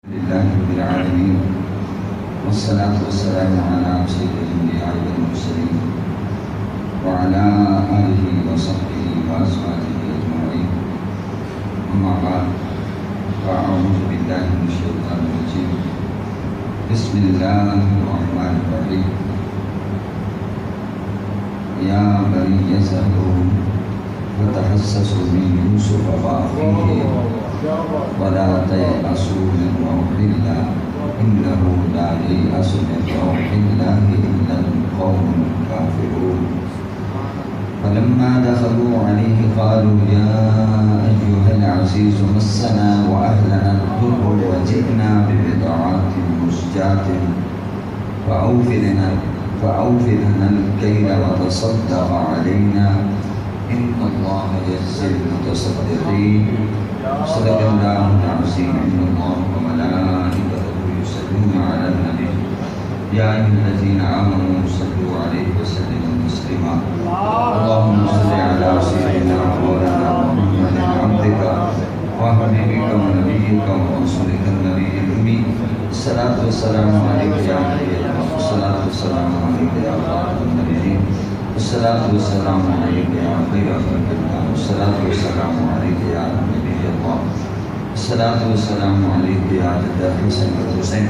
لله رب العالمين والصلاة والسلام على سيد الأنبياء والمرسلين وعلى آله وصحبه وأزواجه أجمعين. أما بعد فأعوذ بالله من الشيطان الرجيم. بسم الله الرحمن الرحيم. يا بني اذهبوا فتحسسوا من يوسف وأخيه ولا تيأسوا من روح الله إنه لا ييأس من روح الله إلا القوم الكافرون. فلما دخلوا عليه قالوا يا أيها العزيز مسنا وأهلنا الضر وجئنا ببضاعة مزجاة فأوف لنا الكيل وتصدق علينا إن الله يجزي المتصدقين. صدق الله العظيم. إن الله وملائكته يصلون على النبي يا أيها الذين آمنوا صلوا عليه وسلموا تسليما. اللهم صل على سيدنا مولانا محمد عبدك وحبيبك ونبيك ورسولك النبي الأمي. الصلاة والسلام عليك يا نبي الله. الصلاة والسلام عليك يا خاتم النبيين. الصلاة والسلام عليك يا خير خلق الله. الصلاة والسلام عليك يا نبي الله. الصلاة والسلام عليك يا جد الحسن والحسین.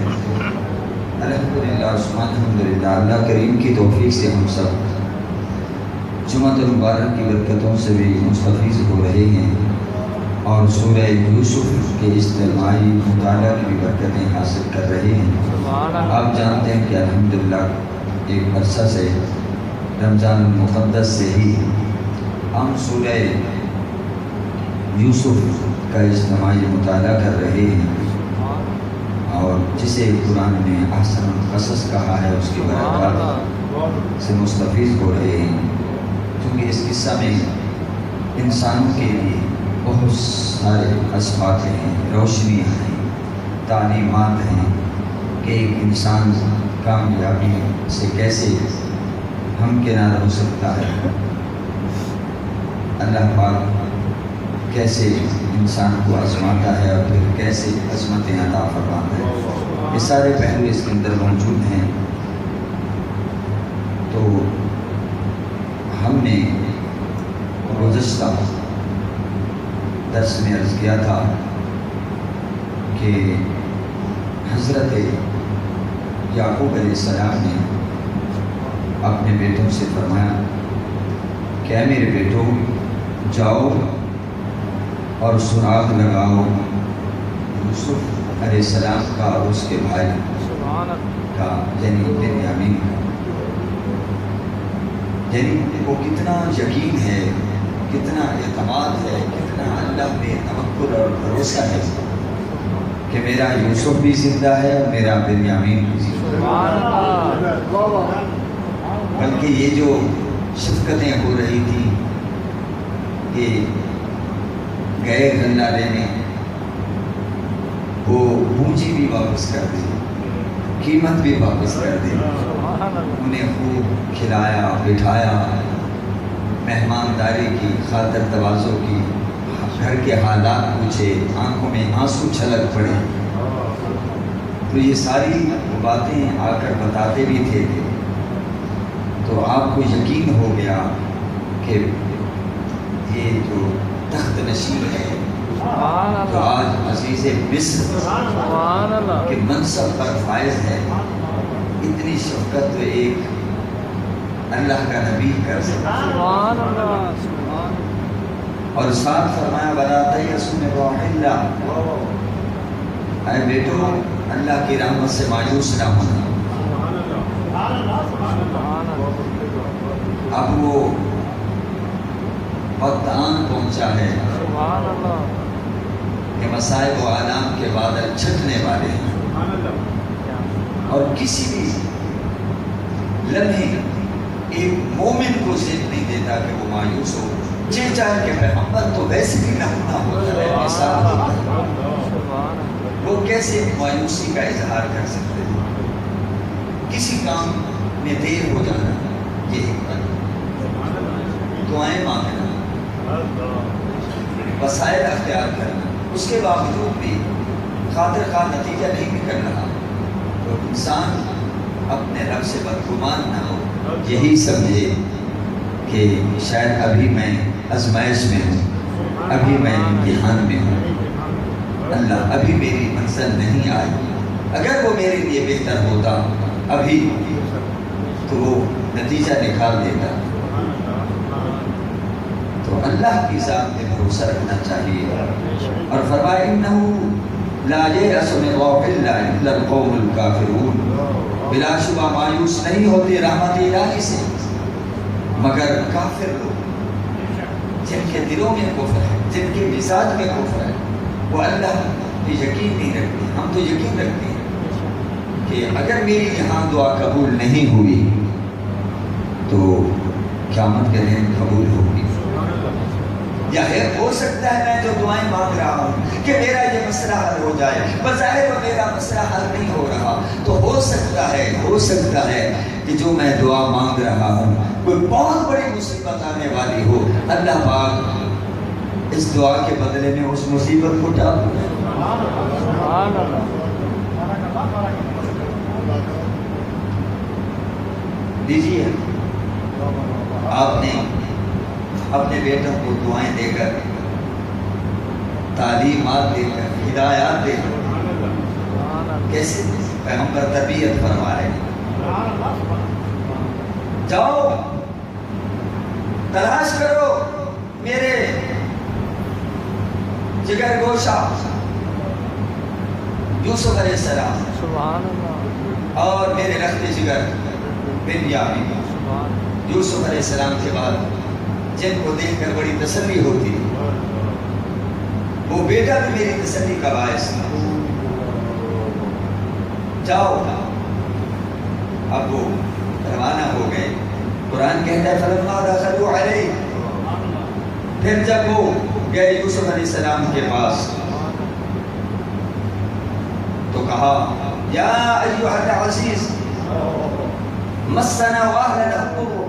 الحمدللہ ثم الحمدللہ. اللہ کریم کی توفیق سے ہم سب جمعۃ المبارک کی برکتوں سے بھی مستفیض ہو رہے ہیں اور سورہ یوسف کے اجتماعی مطالعہ کی بھی برکتیں حاصل کر رہے ہیں. آپ جانتے ہیں کہ الحمدللہ ایک عرصہ سے رمضان المقدس سے ہی ہم سورہ یوسف کا اجتماعی مطالعہ کر رہے ہیں اور جسے قرآن نے احسن القصص کہا ہے اس کی برکات سے مستفیض ہو رہے ہیں. کیونکہ اس قصہ میں انسانوں کے لیے بہت سارے اسباق ہیں، روشنیاں ہیں، تعلیمات ہیں کہ ایک انسان کامیابی سے کیسے ہمکنار ہو سکتا ہے، اللہ پاک کیسے انسان کو آزماتا ہے اور پھر کیسے عظمتیں عطا فرماتا ہے. یہ سارے پہلو اس کے اندر موجود ہیں. تو ہم نے گزشتہ درس میں عرض کیا تھا کہ حضرت یعقوب علیہ السلام نے اپنے بیٹوں سے فرمایا کہ اے میرے بیٹوں، جاؤ اور سراغ لگاؤ یوسف علیہ السلام کا اور اس کے بھائی کا، یعنی بنیامین کا. یعنی وہ کتنا یقین ہے، کتنا اعتماد ہے، کتنا اللہ پہ توکل اور بھروسہ ہے کہ میرا یوسف بھی زندہ ہے اور میرا بنیامین بھی زندہ ہے. بلکہ یہ جو شفقتیں ہو رہی تھی کہ گئے غلہ لینے، وہ پونجی بھی واپس کر دی، قیمت بھی واپس کر دی. انہیں خوب کھلایا بٹھایا، مہمانداری کی، خاطر تواضع کی، گھر کے حالات پوچھے، آنکھوں میں آنسو چھلک پڑے. تو یہ ساری باتیں آ کر بتاتے بھی تھے. تو آپ کو یقین ہو گیا کہ یہ جو تخت نشین ہے جو آج عزیز مصر کے منصب پر فائز ہے، اتنی شفقت تو ایک اللہ کا نبی کر سکتا ہے. اور ساتھ فرمایا وَلَا تَيْأَسُوا مِن رَوْحِ اللَّهِ. اے بیٹو، اللہ کی رحمت سے مایوس نہ ہونا. اب وہ وقت آن پہنچا ہے کہ مصائب و آلام کے بادل چھٹنے والے ہیں اور کسی بھی لمحے ایک مومن کو ذہن نہیں دیتا کہ وہ مایوس ہو. چاہے کہ پیغمبر تو ویسے بھی نہ ہوتا ہے، وہ کیسے مایوسی کا اظہار کر سکتے ہیں. کسی کام میں دیر ہو جانا یہ حکمت، دعائیں مانگنا، وسائل اختیار کرنا، اس کے باوجود بھی خاطر خواہ نتیجہ نہیں نکل رہا تو انسان اپنے رب سے بدگمان نہ ہو، یہی سمجھے کہ شاید ابھی میں آزمائش میں ہوں، ابھی میں امتحان میں ہوں، اللہ ابھی میری منزل نہیں آئی، اگر وہ میرے لیے بہتر ہوتا ابھی تو وہ نتیجہ نکال دیتا۔ تو اللہ کی ذات پہ بھروسہ رکھنا چاہیے، اور فرمایا انہ لا ییأس من روح اللہ الا القوم الکافرون، بلا شبہ مایوس نہیں ہوتے رحمت الہی سے مگر کافر لوگ، جن کے دلوں میں کفر ہے، جن کے مزاج میں کفر ہے، وہ اللہ پہ یقین نہیں رکھتے۔ ہم تو یقین رکھتے ہیں کہ اگر میری یہاں دعا قبول نہیں ہوئی تو قیامت کے دن قبول ہوگی، یا ہو سکتا ہے میں جو دعائیں مانگ رہا ہوں کہ میرا یہ مسئلہ حل ہو جائے، بظاہر وہ میرا مسئلہ حل نہیں ہو رہا، تو ہو سکتا ہے کہ جو میں دعا مانگ رہا ہوں کوئی بہت بڑی مصیبت آنے والی ہو، اللہ پاک اس دعا کے بدلے میں اس مصیبت کو ٹال دے۔ دیجیے آپ نے اپنے بیٹوں کو دعائیں دے کر، تعلیمات دے کر، ہدایات دے کر کیسے پیغمبر تربیت فرما رہے ہیں۔ جاؤ تلاش کرو میرے جگر گوشہ یوسف علیہ السلام اور میرے رخت جگر بنیامین۔ یوسف علیہ السلام کے بعد جن کو دیکھ کر بڑی تسلی ہوتی، وہ بیٹا بھی میری تسلی کا باعث تھا۔ جاؤ، اب وہ روانہ ہو گئے۔ قرآن کہتا ہے فلما دخلوا علیہ، پھر جب وہ گئے یوسف علیہ السلام کے پاس تو کہا یا ایھا العزیز مسنا واہلنا الضر،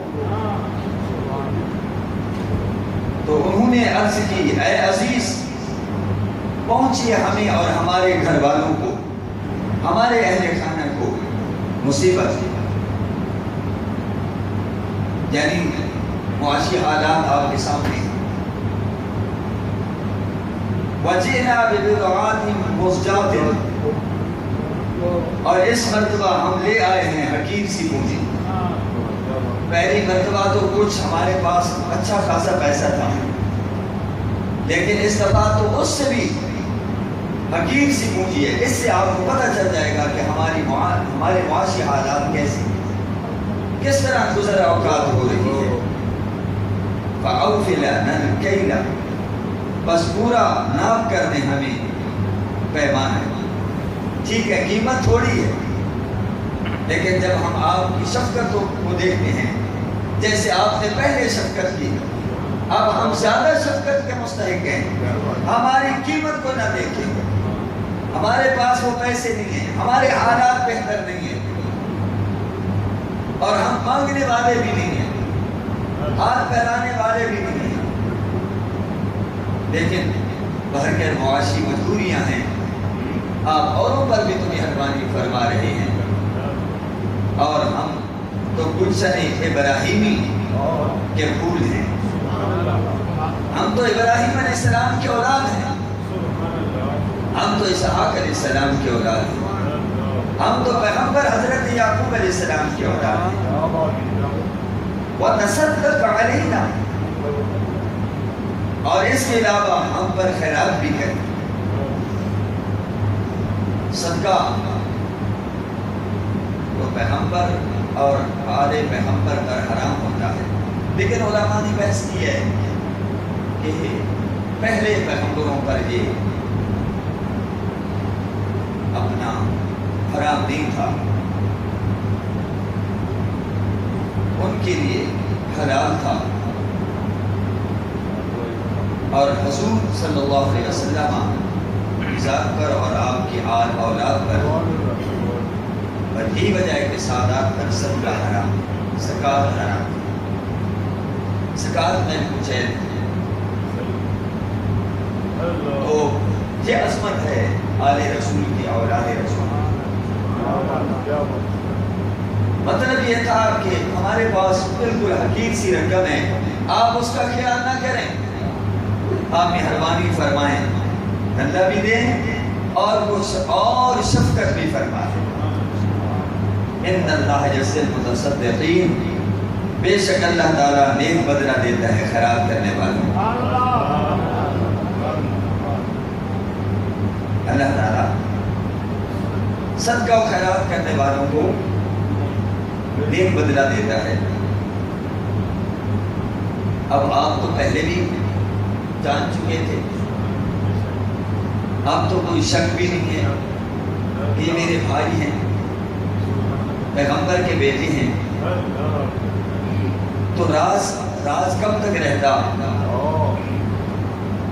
تو انہوں نے عرض کی اے عزیز پہنچیے ہمیں اور ہمارے گھر والوں کو، ہمارے اہل خانہ کو مصیبت، یعنی معاشی حالات آپ کے سامنے، وجئنا ببضاعۃ مزجاۃ، اور اس مرتبہ ہم لے آئے ہیں حقیر سی پونجی۔ پہلی مرتبہ تو کچھ ہمارے پاس اچھا خاصا پیسہ تھا، لیکن اس دفعہ تو اس سے بھی حقیر سی پونجی ہے۔ اس سے آپ کو پتہ چل جائے گا کہ ہمارے معاشی حالات کیسے، کس طرح گزر اوقات ہو رہی ہے۔ فَأَوْفِ لَنَا الْكَيْلَ، بس پورا ناپ کر دیں ہمیں پیمانہ۔ ٹھیک ہے قیمت تھوڑی ہے، لیکن جب ہم آپ کی شفقتوں کو دیکھتے ہیں، جیسے آپ نے پہلے شفقت کی، اب ہم زیادہ شفقت کے مستحق ہیں۔ ہماری قیمت کو نہ دیکھیں، ہمارے پاس وہ پیسے نہیں ہیں، ہمارے حالات بہتر نہیں ہیں، اور ہم مانگنے والے بھی نہیں ہیں، ہاتھ پھیلانے والے بھی نہیں ہیں، لیکن بہر کے معاشی مجبوریاں ہیں۔ آپ اوروں پر بھی تو مہربانی فرما رہے ہیں، اور ہم تو گلشن ابراہیمی کے پھول ہیں، ہم تو ابراہیم علیہ السلام کے اولاد ہیں، ہم تو اسحاق علیہ السلام کے اولاد ہیں، ہم تو پیغمبر حضرت یعقوب علیہ السلام کے اولاد ہیں۔ وَتَصَدَّقْ عَلَيْنَا، اور اس کے علاوہ ہم پر خیرات بھی کریں۔ صدقہ تو پیغمبر اور آل پیغمبر پر حرام ہوتا ہے، لیکن علماء نے بحث کی ہے کہ پہلے پیغمبروں پر یہ اپنا حرام نہیں تھا، ان کے لیے حلال تھا، اور حضور صلی اللہ علیہ وسلم ذات پر اور آپ کی آل اولاد پر یہی وجہ ہے کہ سادات پر صدقہ حرام، زکوٰۃ حرام۔ زکوٰۃ میں پوچھے تو یہ عظمت ہے آل رسول کی اولاد رسول. مطلب یہ تھا کہ ہمارے پاس بالکل حقیق سی رقم ہے، آپ اس کا خیال نہ کریں، آپ مہربانی فرمائیں، اللہ بھی دیں اور کچھ اور شفقت بھی فرمائیں. ان اللہ یجزی المتصدقین، بے شک اللہ تعالیٰ نیک بدلہ دیتا ہے خیرات کرنے والوں. اللہ تعالیٰ صدقہ و خیرات کرنے والوں کو نیک بدلہ دیتا ہے. اب آپ تو پہلے بھی جان چکے تھے، اب تو کوئی شک بھی نہیں ہے کہ یہ میرے بھائی ہیں، پیغمبر کے بیٹے ہیں. تو راز کب تک رہتا؟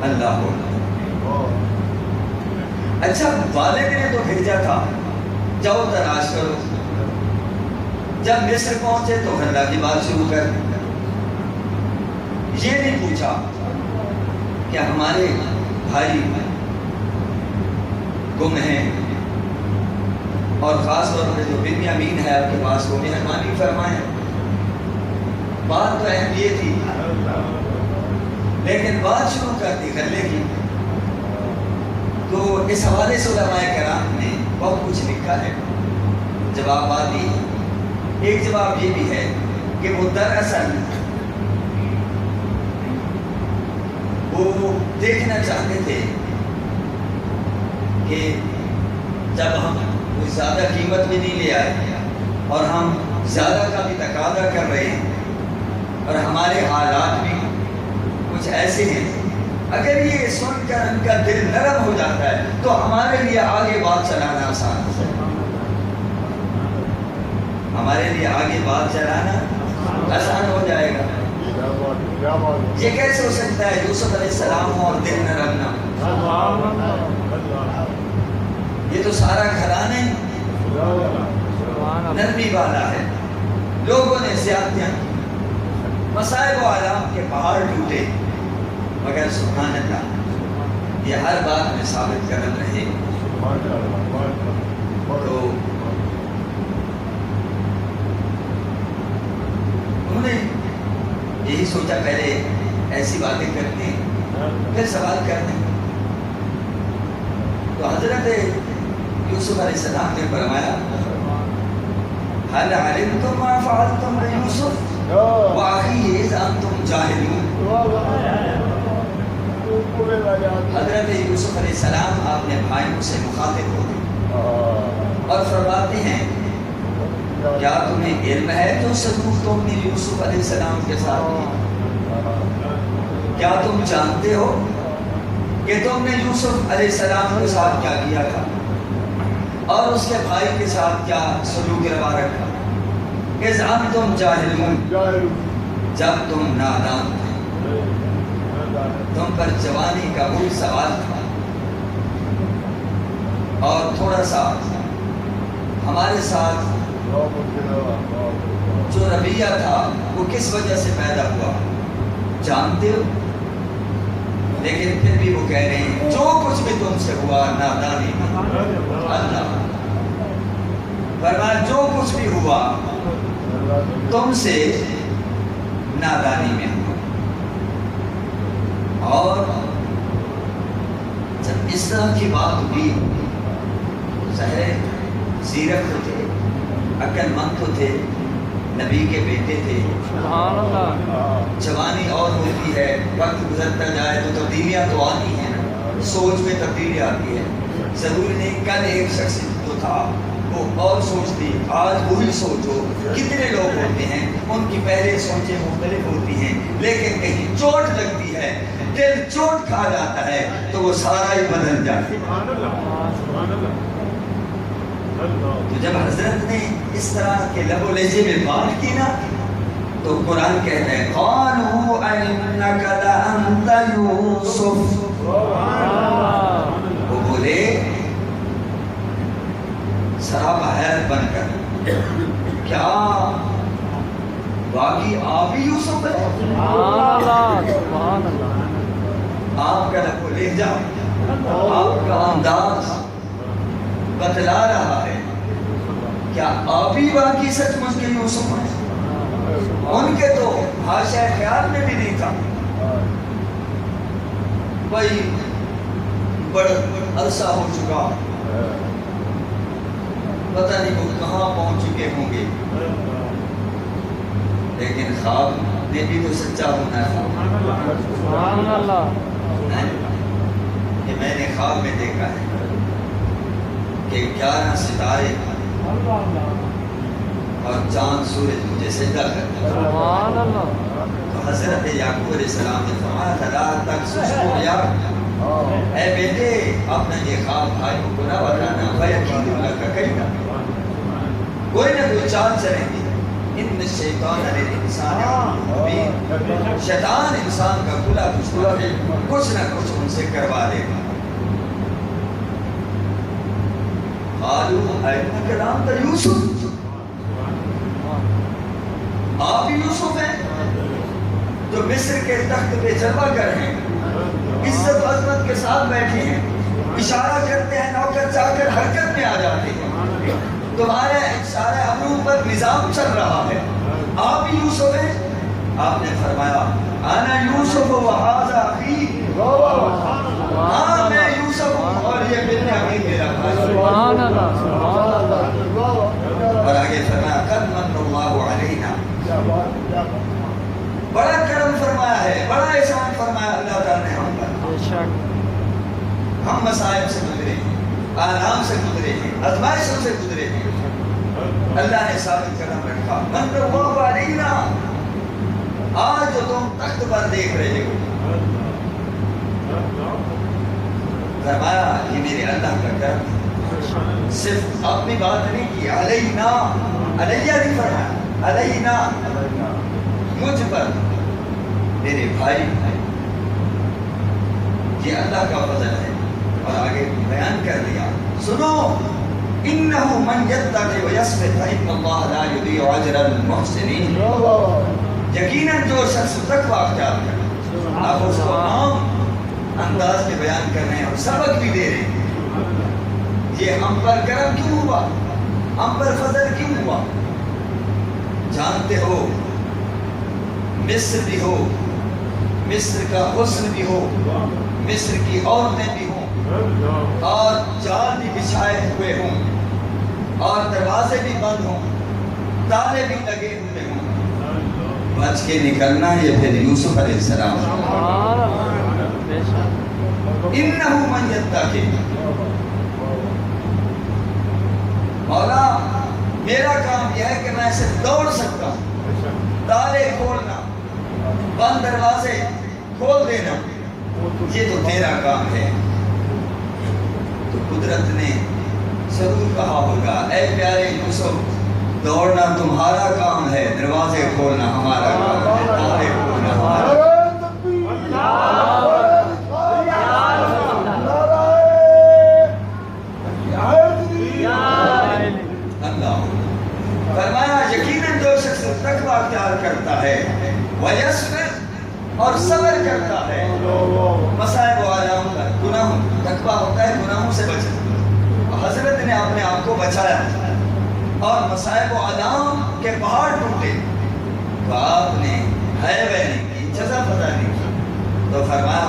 اللہ ہو. اچھا والد نے تو بھیجا تھا جاؤ تلاش کرو، جب مصر پہنچے تو اللہ کی بات شروع کر. یہ نہیں پوچھا کہ ہمارے بھائی گم ہیں، اور خاص طور پہ جو بنیامین ہے آپ کے پاس، وہ مہربانی فرمائیں. بات تو اہم یہ تھی، لیکن بات شروع کر دی غلے کی. تو اس حوالے سے علماء کرام نے بہت کچھ لکھا ہے. جوابات دی. ایک جواب یہ بھی ہے کہ وہ دراصل وہ دیکھنا چاہتے تھے کہ جب ہم کوئی زیادہ قیمت بھی نہیں لے آئے اور ہم زیادہ کا بھی تقاضا کر رہے ہیں اور ہمارے حالات بھی کچھ ایسے ہیں، اگر یہ سن کر ان کا دل نرم ہو جاتا ہے تو ہمارے لیے آگے بات چلانا آسان ہے. ہمارے لیے آگے بات چلانا آسان ہو جائے گا. یہ کیسے ہو سکتا ہے یوسف علیہ السلام ہو اور دل نرم نہ ہو؟ یہ تو سارا گھرانے نرمی والا ہے. لوگوں نے زیادتیاں کی، مصائب و آلام کے پہاڑ ٹوٹے، مگر سبحان اللہ یہ ہر بات میں ثابت قدم رہے. تو انہوں نے یہی سوچا پہلے ایسی باتیں کرتے ہیں پھر سوال کرتے ہیں. تو حضرت یوسف علیہ السلام نے فرمایا هل علمتم ما فعلتم بيوسف واخيه اذ انتم جاهلون. حضرت یوسف علیہ السلام آپ نے بھائیوں سے مخاطب ہوتے اور فرماتے ہیں کیا تمہیں علم ہے جو سلوک تم نے یوسف علیہ السلام کے ساتھ کیا؟ کیا تم جانتے ہو کہ تم نے یوسف علیہ السلام کے ساتھ کیا کیا تھا اور اس کے بھائی کے ساتھ کیا سلوک روا رکھا؟ اذ انتم جاہلون، جب تم نادان تھے، تم پر جوانی کا کوئی سوال تھا اور تھوڑا سا ہمارے ساتھ جو رویہ تھا وہ کس وجہ سے پیدا ہوا جانتے ہو. لیکن پھر بھی وہ کہہ رہے ہیں جو کچھ بھی تم سے ہوا نادانی میں. اللہ فرمایا جو کچھ بھی ہوا تم سے نادانی میں ہوا. اور جب اس طرح کی بات ہوئی ظاہر زیرک تو تھے، عقل مند تو تھے، نبی کے بیٹے تھے. جوانی اور ہوتی ہے، وقت گزرتا جائے تو تبدیلیاں تو آتی ہیں، سوچ میں تبدیلی آتی ہے. ضروری نہیں کل ایک شخص جو تھا وہ اور سوچ تھی، آج وہی سوچ ہو. کتنے لوگ ہوتے ہیں ان کی پہلے سوچیں مختلف ہوتی ہیں، لیکن کہیں چوٹ لگتی ہے، دل چوٹ کھا جاتا ہے تو وہ سارا ہی بدل جاتا ہے. تو جب حضرت نے اس طرح کے لب و لہجے میں بات کی نا تو قرآن کہتا ہے قالوا انک لانت یوسف. وہ بولے سراپا حیرت بن کر کیا باقی آپ ہی یوسف ہے؟ آپ کا لب و لہجہ، آپ کا انداز بتلا رہا ہے کیا آپ ہی باقی سچ مجھ کے یوسف ہیں؟ ان کے تو حاشا خیال میں بھی نہیں تھا. بھائی بڑا عرصہ ہو چکا، پتہ نہیں وہ کہاں پہنچ چکے ہوں گے، لیکن خواب نے بھی تو سچا ہونا تھا کہ میں نے خواب میں دیکھا ہے کہ 11 ستارے اور چاند سورج مجھے سجدہ کرتے ہیں. تو حضرت یعقوب علیہ السلام نے فرمایا تھا لا تقصص رؤیاک، اے بیٹے اپنا یہ خواب بھائیوں کو نہ بتانا، فیکید لک کیدا، کوئی نہ کوئی چال چلیں گی. ان الشیطان للانسان عدو مبین، شیطان انسان کا کھلا دشمن ہے، کچھ نہ کچھ ان سے کروا لے گا. قالوا اینک لانت یوسف، آپ یوسف ہیں جو مصر کے تخت پہ جلوہ گر ہیں، عزت و عظمت کے ساتھ بیٹھے ہیں، اشارہ کرتے ہیں نوکر چاکر حرکت میں آ جاتے ہیں، تمہارے اشارہ امروں پر نظام چل رہا ہے، آپ یوسف ہیں. آپ نے فرمایا انا یوسف و ھذا اخی، ہاں میں یوسف ہوں اور یہ بنیامین میرا بھائی. اور آگے فرمایا قد من اللہ علینا، بڑا کرم فرمایا ہے، بڑا احسان فرمایا اللہ تعالیٰ نے ہم پر. ہم مصائب سے گزرے ہیں، آلام سے گزرے ہیں، آزمائشوں سے گزرے ہیں، اللہ نے ثابت کرم رکھا. من اللہ علینا، آج جو تم تخت پر دیکھ رہے ہو، فرمایا یہ میرے اللہ کا کرم. صرف اپنی بات نہیں کی، علینا، علیہ نہیں فرمایا، علینا مجھ پر، میرے بھائی، یہ اللہ کا فضل ہے. اور آگے بیان کر دیا سنو انہو من یتقی ویصبر فإن اللہ لا یضیع اجر المحسنین، یقیناً جو شخص تقوی اختیار کرے. آپ اس کو عام انداز میں بیان کر رہے ہیں اور سبق بھی دے رہے ہیں. یہ ہم پر کرم کیوں ہوا، ہم پر فضل کیوں ہوا؟ جانتے ہو مصر بھی ہو، مصر کا حسن بھی ہو، مصر کی عورتیں بھی ہوں، اور جال بھی بچھائے ہوئے ہوں، اور دروازے بھی بند ہوں، تالے بھی لگے ہوئے ہوں، بچ کے نکلنا یہ پھر یوسف علیہ السلام. انہو من یتقی، مولا میرا کام یہ ہے کہ میں صرف دوڑ سکتا ہوں، تالے کھولنا، بند دروازے کھول دینا، یہ تو تیرا کام ہے. تو قدرت نے ضرور کہا ہوگا اے پیارے یوسف، دوڑنا تمہارا کام ہے، دروازے کھولنا ہمارا کام ہے، تالے کھولنا ہمارا کام ہے. فرمایا یقیناً جو شخص تقوی اختیار کرتا ہے ویصبر، اور صبر کرتا ہے، مصائب و آلام پر، گناہوں، تقوی ہوتا ہے گناہوں سے بچنا. حضرت نے اپنے آپ کو بچایا اور مصائب و آلام کے پہاڑ ٹوٹے تو آپ نے ہے نہیں کی، جزا پتہ نہیں کی. تو فرمایا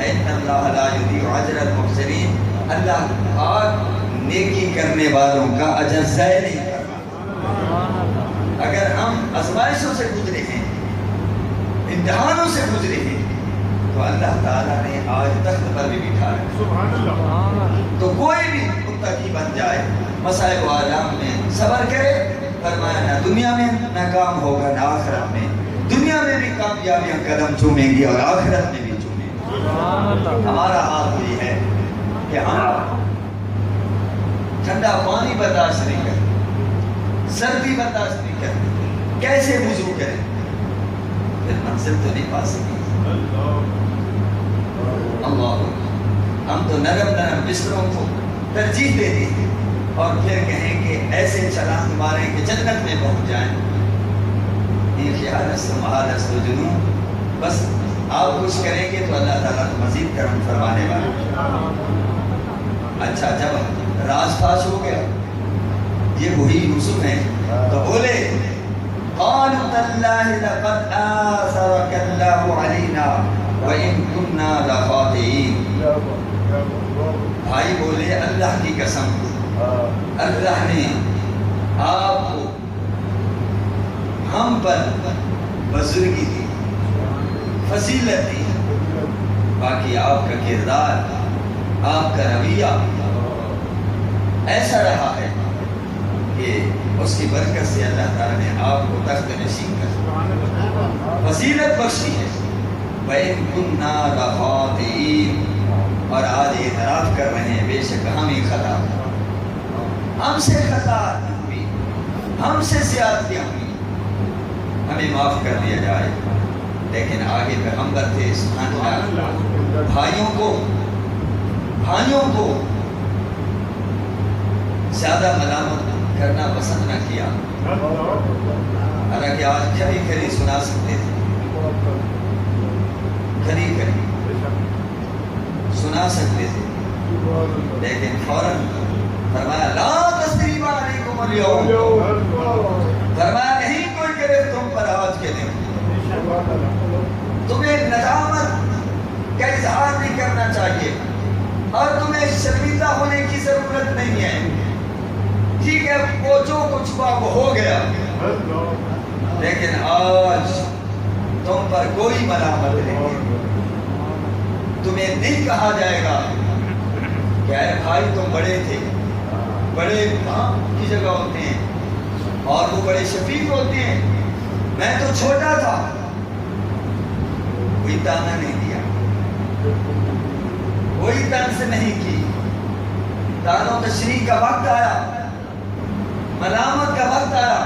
ان اللہ لا یضیع اجر المحسنین، اللہ پاک نیکی کرنے والوں کا اجر ضائع نہیں کرتا. اگر ہم آزمائشوں سے گزرے ہیں، امتحانوں سے گزرے ہیں، تو اللہ تعالیٰ نے آج تخت پر بھی بٹھا رکھا. تو کوئی بھی متقی بن جائے، مصائب و آلام میں صبر کرے، فرمایا نہ دنیا میں ناکام ہوگا نہ آخرت میں. دنیا میں بھی کامیابیاں قدم چومیں گی اور آخرت میں بھی چومیں گی. ہمارا حال یہ ہے کہ ہم ٹھنڈا پانی برداشت نہیں کرتے، سردی برداشت نہیں کرتے، کیسے وضو کریں؟ پھر منزل تو نہیں پا سکیں. اللہ، ہم تو نرم نرم بستروں کو ترجیح دے دیں اور پھر کہیں کہ ایسے چھلانگ ماریں کہ جنت میں پہنچ جائیں. یہ خیال است و محال است و جنون. بس آپ کچھ کریں گے تو اللہ تعالیٰ تو مزید کرم فرمانے والا. اچھا، جب راز فاش ہو گیا، یہ وہی یوسف ہیں. تو بولے قالوا تاللہ لقد آثرک اللہ علینا وإن كنا لخاطئین. بھائی بولے اللہ کی قسم، اللہ نے آپ کو ہم پر بزرگی دی، فضیلت دی، باقی آپ کا کردار، آپ کا رویہ ایسا رہا ہے کہ اس کی برکت سے اللہ تعالیٰ نے آپ کو تخت نشین کر فضیلت بخشی ہے. وَإِن كُنَّا لَخَاطِئِينَ. اور آج اعتراف کر رہے ہیں بے شک ہم ہی خطا، ہم سے خطا ہوئی، ہم سے زیادتیاں ہوئی، ہمیں معاف کر دیا جائے. لیکن آگے پیغمبر تھے سبحان اللہ، بھائیوں کو زیادہ ملامت کرنا پسند نہ کیا. حالانکہ آج کھری کھری سنا سکتے تھے، کھری کھری سنا سکتے تھے، لیکن فوراً فرمایا لا تثریب علیکم اليوم، فرمایا نہیں کوئی گرفت تم پر آج کے دن. تمہیں ندامت کا اظہار نہیں کرنا چاہیے اور تمہیں شرمندہ ہونے کی ضرورت نہیں ہے. ٹھیک ہے وہ جو کچھ ہوا وہ ہو گیا، لیکن آج تم پر کوئی ملامت نہیں. تمہیں نہیں کہا جائے گا کہ اے بھائی تم بڑے تھے، بڑے کام کی جگہ ہوتے ہیں اور وہ بڑے شفیق ہوتے ہیں، میں تو چھوٹا تھا. کوئی تانا نہیں دیا، کوئی طنز نہیں کی. تانو تشریح کا وقت آیا، ملامت کا وقت آیا،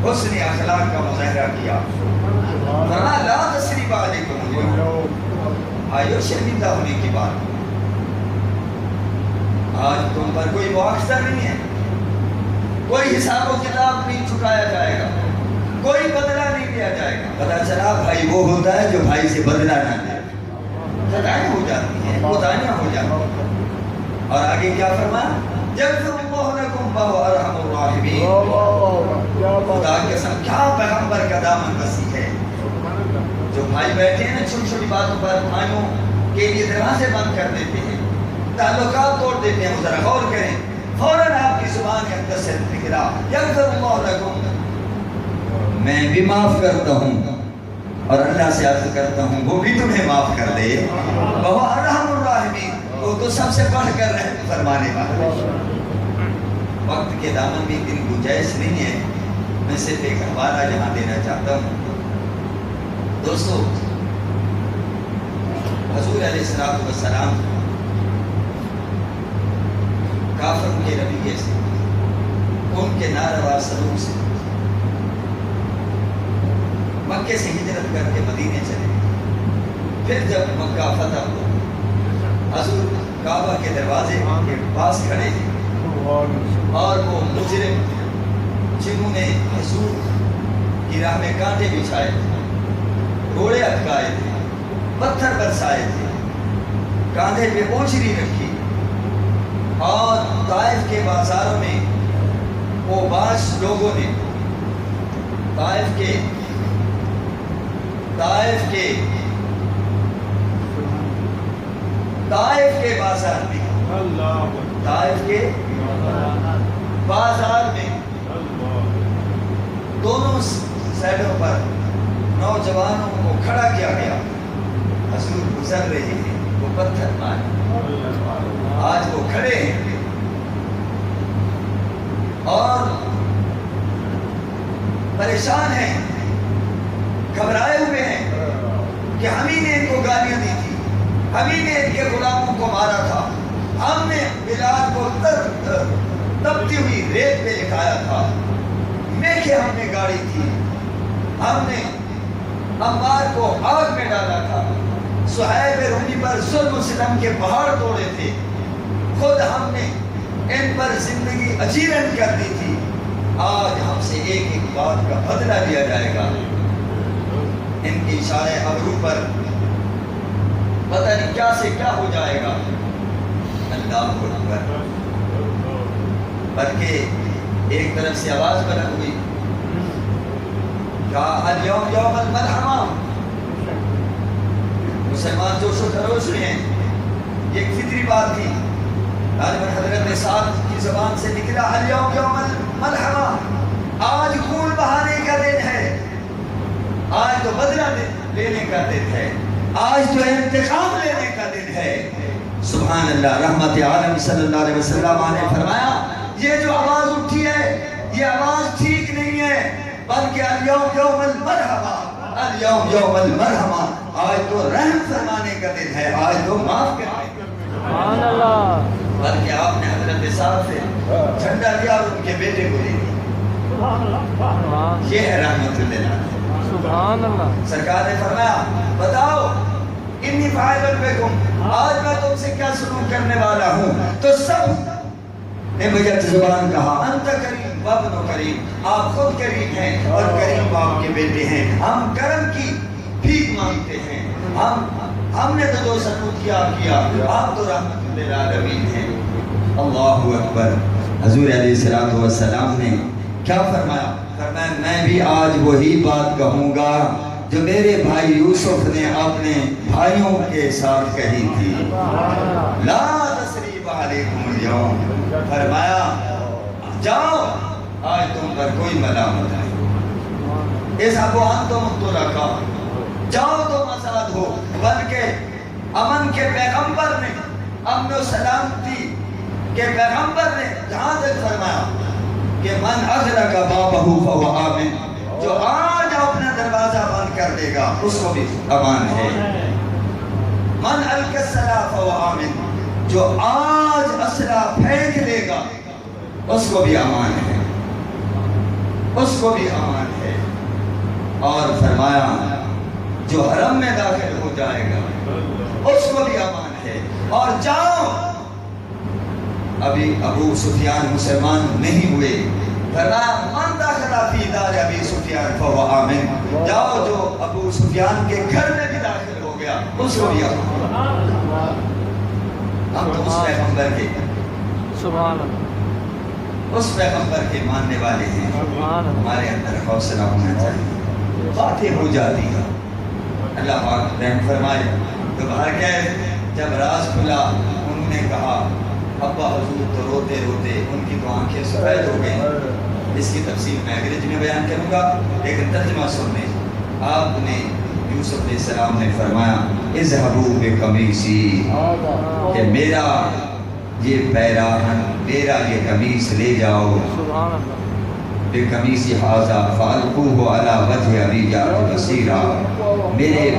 حسن اخلاق کا مظاہرہ کیا. فرمایا لا تثریب علیکم اليوم. آئیو شرمندہ ہونے کی بات، آج تم پر کوئی مواخذہ نہیں ہے، کوئی حساب و کتاب نہیں چکایا جائے گا، کوئی بدلہ نہیں لیا جائے گا. پتہ چلا بھائی وہ ہوتا ہے جو بھائی سے بدلہ نہ لے. خطائیں ہو جاتی ہیں، کوتاہیاں ہو جاتی ہیں. اور آگے کیا فرمایا یغفر اللہ لکم وہو ارحم الراحمین. خدا کی قسم کیا پیغمبر کا دامن وسیع ہے. جو بھائی بیٹھے ہیں نا چھوٹی چھوٹی باتوں پر بھائیوں کے لیے دروازے بند کر دیتے ہیں، تعلقات توڑ دیتے ہیں. ذرا غور کریں، فوراً آپ کی زبان کے اندر سے نکلا یغفر اللہ لکم، میں بھی معاف کرتا ہوں اور اللہ سے عرض کرتا ہوں وہ بھی تمہیں معاف کر دے. وہو ارحم الراحمین، وہ تو سب سے بڑھ کر رحم فرمانے والا. وقت کے دامن میں اتنی گنجائش نہیں ہے، میں صرف ایک حوالہ جہاں دینا چاہتا ہوں. دوستو حضور علیہ السلام کافروں کے رویے سے، ان کے ناروا سلوک سے مکے سے ہجرت کر کے مدینے چلے. پھر جب مکہ فتح ہوا، حضور کعبہ کے دروازے کے پاس کھڑے تھے اور وہ مجرم جنہوں نے حضور کی راہ میں کانٹے بچھائے تھے، گھوڑے اٹکائے تھے، پتھر برسائے تھے، کاندھے پہ بوجھری رکھی، اور طائف کے بازاروں میں وہ بعض لوگوں نے طائف کے بازار میں، طائف کے بازار میں دونوں سائڈوں پر نوجوانوں کو کھڑا کیا گیا. حضور گزر رہے ہیں، وہ پتھر مارے، آج وہ کھڑے ہیں اور پریشان ہیں، گھبرائے ہوئے ہیں کہ ہم ہی نے ان کو گالیاں دی تھی، ہم ہی نے ان کے غلاموں کو مارا تھا، ہم نے بلال کو تپتی ہوئی ریت پہ لٹایا تھا، میکھیں ہم نے گاڑی تھی، ہم نے عمار کو آگ میں ڈالا تھا، صہیب رومی پر ظلم و ستم کے پہاڑ توڑے تھے، خود ہم نے ان پر زندگی اجیرن کر دی تھی. آج ہم سے ایک ایک بات کا بدلہ لیا جائے گا. ان کے اشارے ابرو پر پتہ نہیں کیا سے کیا ہو جائے گا. اللہ اکبر. بلکہ ایک طرف سے آواز بلند ہوئی، کہا الیوم یوم الملحمہ، مسلمان جوش و خروش میں ہیں، یہ ایک فطری بات تھی۔ غالباً حضرت سعد کی زبان سے نکلا الیوم یوم الملحمہ، آج خون بہانے کا دن ہے، آج تو بدلہ لینے کا دن ہے، آج تو انتقام لینے کا دن ہے۔ سبحان اللہ۔ رحمت عالم صلی اللہ علیہ وسلم نے فرمایا یہ جو آواز اٹھی ہے یہ آواز ٹھیک نہیں ہے، بلکہ الیوم یوم المرحمہ، الیوم یوم المرحمہ، آج تو رحم فرمانے کا دن ہے، آج تو معاف کرنے کا دن ہے۔ سبحان اللہ۔ بلکہ آپ نے حضرت صاحب سے جھنڈا لیا اور ان کے بیٹے کو دے دیا۔ یہ ہے رحمت اللہ۔ سبحان اللہ۔ سرکار نے فرمایا بتاؤ انی فاعل بکم، آج میں تم سے کیا سلوک کرنے والا ہوں؟ تو سب نے بجت زبان کہا انت کریم وابن کریم، آپ خود کریم ہیں اور کریم باپ کے بیٹے ہیں، ہم کرم کی بھیک مانگتے ہیں، ہم نے تو جو سلوک کیا آپ تو رحمت للعالمین ہیں۔ اللہ اکبر۔ حضور علیہ السلام نے کیا فرمایا؟ فرمایا میں بھی آج وہی بات کہوں گا جو میرے بھائی یوسف نے اپنے بھائیوں کے ساتھ کہی تھی، لا تثریب علیکم اليوم، فرمایا جاؤ آج تم پر کوئی ملامت نہیں، اذهبوا انتم الطلقاء، جاؤ تم آزاد ہو۔ بلکہ امن کے پیغمبر نے، امن و سلامتی کے پیغمبر نے جہاں تک فرمایا کہ من اغلق بابہ فهو آمن، جو آج اپنا دروازہ بند کر دے گا اس کو بھی امان ہے۔ من القی السلاح فهو آمن، جو آج اسلحہ پھینک دے گا اس کو بھی امان ہے، اس کو بھی امان ہے۔ اور فرمایا جو حرم میں داخل ہو جائے گا اس کو بھی امان ہے۔ اور جاؤ، ابھی ابو سفیان مسلمان نہیں ہوئے، فرمایا من داخل فی دار ابی سفیان فهو آمن، جاؤ جو ابو سفیان کے گھر میں بھی داخل ہو گیا اس کو بھی امان۔ ہم تو اس پیغمبر کے، سبحان اللہ، اس پیغمبر کے ماننے والے ہیں، ہمارے اندر حوصلہ ہونا چاہیے۔ باتیں ہو جاتی ہیں، اللہ پاک رحم فرمائے۔ تو باہر گئے، جب راز کھلا انہوں نے کہا ابا حضور تو روتے روتے ان کی تو آنکھیں سفید ہو گئی۔ اس کی تفصیل میں انگریزی میں بیان کروں گا، لیکن ترجمہ سن لیں۔ آپ نے یوسف علیہ السلام نے فرمایا اذهبوا بقمیصی، کہ میرا یہ پیراہن، میرا یہ قمیص لے جاؤ، بقمیص ھذا فالقوه علی وجه ابی یأتی بصیرا، میرے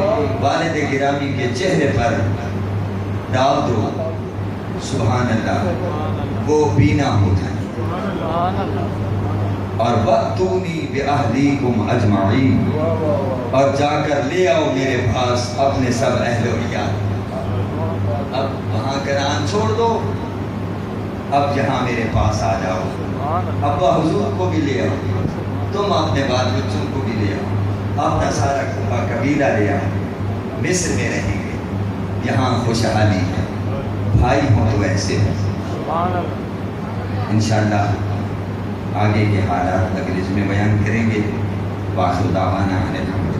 والد گرامی کے چہرے پر ڈال دو، سبحان اللہ، وہ بینا ہو جائے۔ اور وَأْتُونِي بِأَهْلِكُمْ أَجْمَعِينَ، اور جا کر لے آؤ میرے پاس اپنے سب اہل و عیال۔ اب وہاں کران چھوڑ دو، اب یہاں میرے پاس آ جاؤ، ابا حضور کو بھی لے آؤ، تم اپنے بال بچوں کو بھی لے آؤ، اپنا سارا قبیلہ لے آؤ، مصر میں رہیں گے، یہاں خوشحالی ہے، بھائی ہوں تو ایسے ہیں۔ انشاءاللہ آگے کے حالات انگریزی میں بیان کریں گے۔ وآخر دعوانا الحمد